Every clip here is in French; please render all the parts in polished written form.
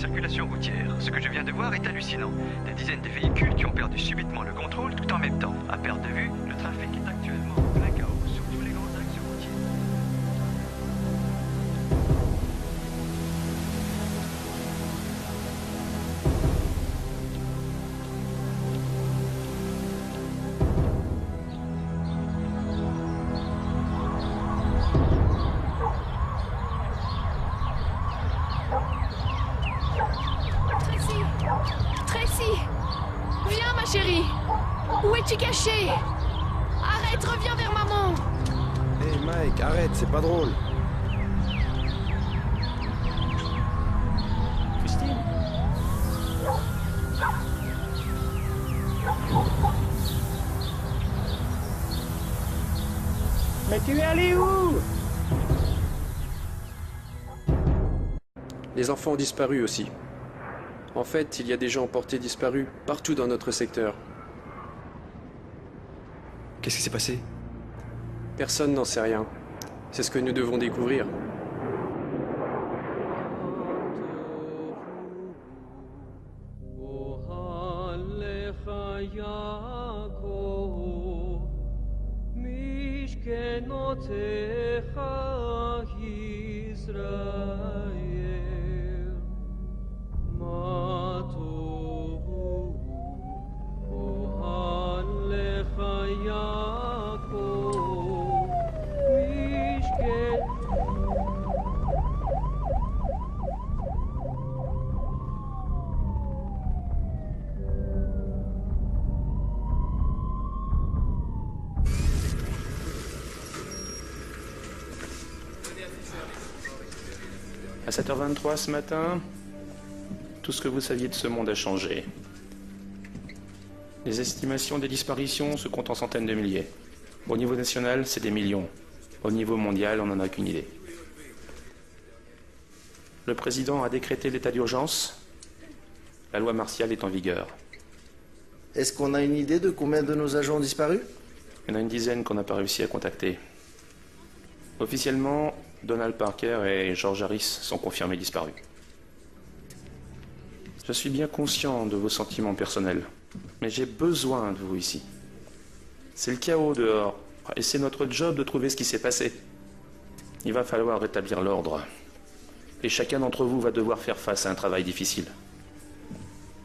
circulation routière. Ce que je viens de voir est hallucinant. Des dizaines de véhicules qui ont perdu subitement le contrôle tout en même temps. À perte de vue, le trafic est actuellement en plein chaos sur tous les grands axes routiers. Chérie, où es-tu caché? Arrête, reviens vers maman. Hé Mike, arrête, c'est pas drôle. Christine? Mais tu es allé où? Les enfants ont disparu aussi. En fait, il y a des gens portés disparus partout dans notre secteur. Qu'est-ce qui s'est passé? Personne n'en sait rien. C'est ce que nous devons découvrir. À 7h23 ce matin, tout ce que vous saviez de ce monde a changé. Les estimations des disparitions se comptent en centaines de milliers. Au niveau national, c'est des millions. Au niveau mondial, on n'en a aucune idée. Le président a décrété l'état d'urgence. La loi martiale est en vigueur. Est-ce qu'on a une idée de combien de nos agents ont disparu? Il y en a une dizaine qu'on n'a pas réussi à contacter. Officiellement, Donald Parker et George Harris sont confirmés disparus. Je suis bien conscient de vos sentiments personnels, mais j'ai besoin de vous ici. C'est le chaos dehors, et c'est notre job de trouver ce qui s'est passé. Il va falloir rétablir l'ordre, et chacun d'entre vous va devoir faire face à un travail difficile.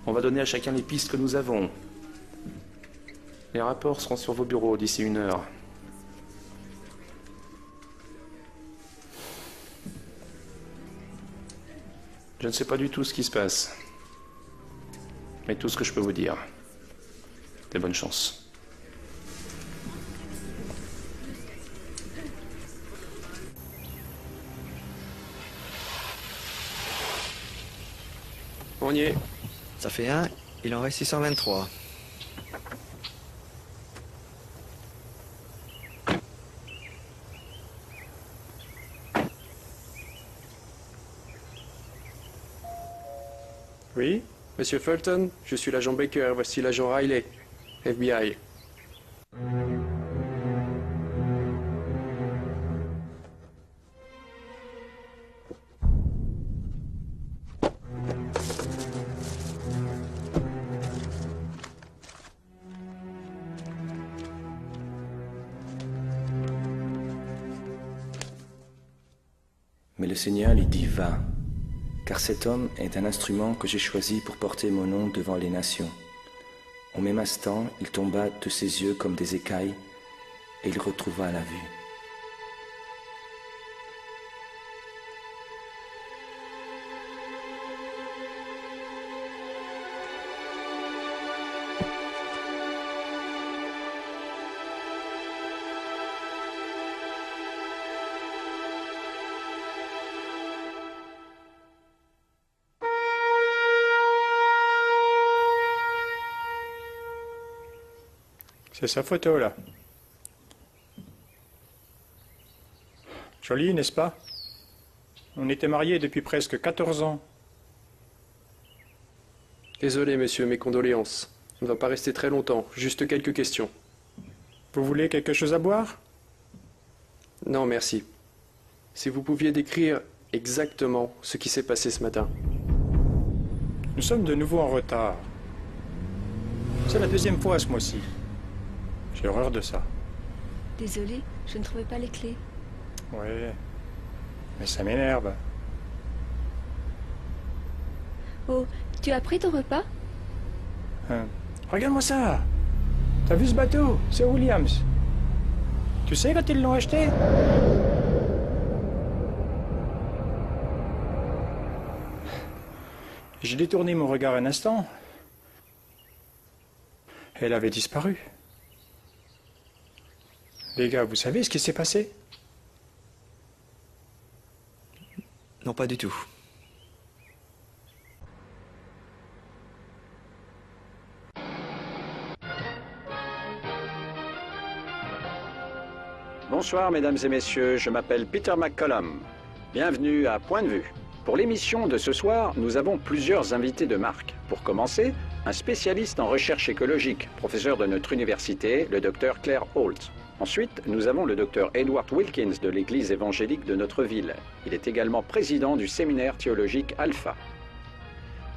On va donner à chacun les pistes que nous avons. Les rapports seront sur vos bureaux d'ici 1 heure. Je ne sais pas du tout ce qui se passe. Mais tout ce que je peux vous dire, c'est bonne chance. On y est. Ça fait 1, il en reste 623. Oui, Monsieur Fulton, je suis l'agent Baker, voici l'agent Riley, FBI. Mais le Seigneur lui dit, va, car cet homme est un instrument que j'ai choisi pour porter mon nom devant les nations. Au même instant, il tomba de ses yeux comme des écailles, et il retrouva la vue. C'est sa photo, là. Jolie, n'est-ce pas? On était mariés depuis presque 14 ans. Désolé, monsieur, mes condoléances. On ne va pas rester très longtemps, juste quelques questions. Vous voulez quelque chose à boire? Non, merci. Si vous pouviez décrire exactement ce qui s'est passé ce matin. Nous sommes de nouveau en retard. C'est la deuxième fois ce mois-ci. J'ai horreur de ça. Désolée, je ne trouvais pas les clés. Oui, mais ça m'énerve. Oh, tu as pris ton repas? Regarde-moi ça. T'as vu ce bateau? C'est Williams. Tu sais quand ils l'ont acheté? J'ai détourné mon regard un instant. Elle avait disparu. Les gars, vous savez ce qui s'est passé? Non, pas du tout. Bonsoir mesdames et messieurs, je m'appelle Peter McCollum. Bienvenue à Point de Vue. Pour l'émission de ce soir, nous avons plusieurs invités de marque. Pour commencer, un spécialiste en recherche écologique, professeur de notre université, le docteur Claire Holt. Ensuite, nous avons le docteur Edward Wilkins de l'église évangélique de notre ville. Il est également président du séminaire théologique Alpha.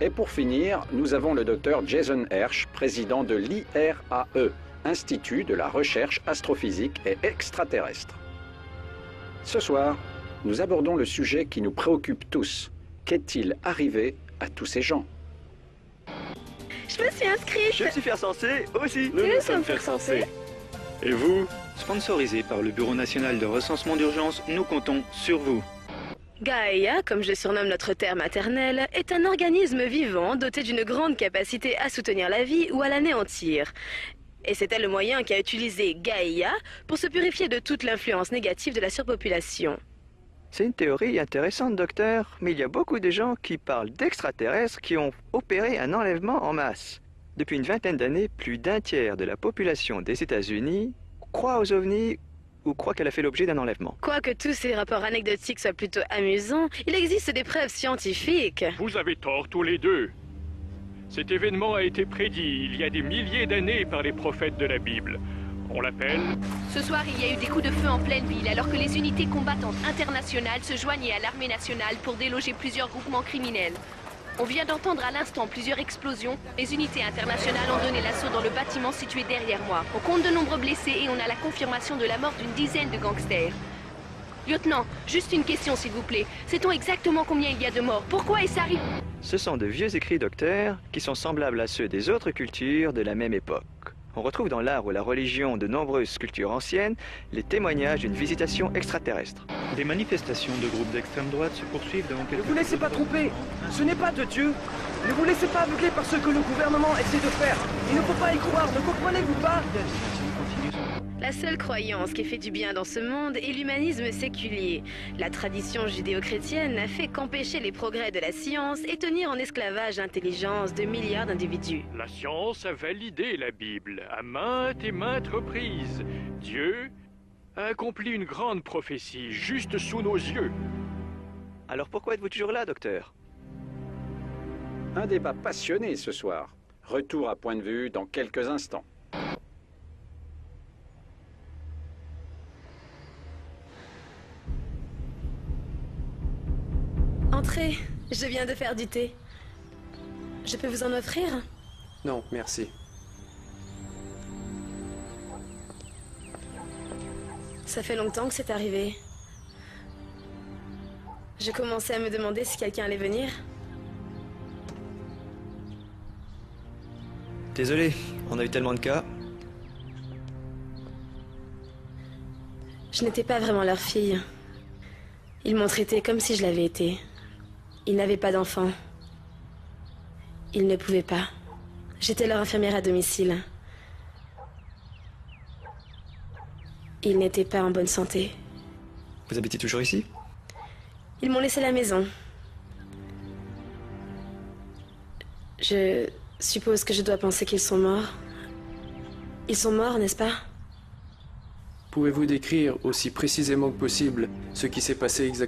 Et pour finir, nous avons le docteur Jason Hersh, président de l'IRAE, Institut de la recherche astrophysique et extraterrestre. Ce soir, nous abordons le sujet qui nous préoccupe tous. Qu'est-il arrivé à tous ces gens? Je me suis inscrite. Je me suis fait recenser aussi. Nous nous sommes fait recenser. Et vous? Sponsorisé par le Bureau national de recensement d'urgence, nous comptons sur vous. Gaïa, comme je surnomme notre terre maternelle, est un organisme vivant doté d'une grande capacité à soutenir la vie ou à l'anéantir. Et c'était le moyen qu'a utilisé Gaïa pour se purifier de toute l'influence négative de la surpopulation. C'est une théorie intéressante, docteur, mais il y a beaucoup de gens qui parlent d'extraterrestres qui ont opéré un enlèvement en masse. Depuis une vingtaine d'années, plus d'un tiers de la population des États-Unis croit aux ovnis ou croit qu'elle a fait l'objet d'un enlèvement. Quoique tous ces rapports anecdotiques soient plutôt amusants, il existe des preuves scientifiques. Vous avez tort tous les deux. Cet événement a été prédit il y a des milliers d'années par les prophètes de la Bible. On l'appelle... Ce soir, il y a eu des coups de feu en pleine ville alors que les unités combattantes internationales se joignaient à l'armée nationale pour déloger plusieurs groupements criminels. On vient d'entendre à l'instant plusieurs explosions. Les unités internationales ont donné l'assaut dans le bâtiment situé derrière moi. On compte de nombreux blessés et on a la confirmation de la mort d'une dizaine de gangsters. Lieutenant, juste une question s'il vous plaît. Sait-on exactement combien il y a de morts? Pourquoi est-ce arrivé? Ce sont de vieux écrits, docteur, qui sont semblables à ceux des autres cultures de la même époque. On retrouve dans l'art ou la religion de nombreuses cultures anciennes les témoignages d'une visitation extraterrestre. Des manifestations de groupes d'extrême droite se poursuivent devant quelques... Ne vous laissez pas tromper. Ce n'est pas de Dieu. Ne vous laissez pas aveugler par ce que le gouvernement essaie de faire. Il ne faut pas y croire, ne comprenez-vous pas? La seule croyance qui fait du bien dans ce monde est l'humanisme séculier. La tradition judéo-chrétienne n'a fait qu'empêcher les progrès de la science et tenir en esclavage l'intelligence de milliards d'individus. La science a validé la Bible à maintes et maintes reprises. Dieu a accompli une grande prophétie juste sous nos yeux. Alors pourquoi êtes-vous toujours là, docteur? Un débat passionné ce soir. Retour à Point de Vue dans quelques instants. Entrez, je viens de faire du thé. Je peux vous en offrir? Non, merci. Ça fait longtemps que c'est arrivé. Je commençais à me demander si quelqu'un allait venir. Désolé, on a eu tellement de cas. Je n'étais pas vraiment leur fille. Ils m'ont traitée comme si je l'avais été. Ils n'avaient pas d'enfants. Ils ne pouvaient pas. J'étais leur infirmière à domicile. Ils n'étaient pas en bonne santé. Vous habitez toujours ici? Ils m'ont laissé la maison. Je suppose que je dois penser qu'ils sont morts. Ils sont morts, n'est-ce pas? Pouvez-vous décrire aussi précisément que possible ce qui s'est passé exactement?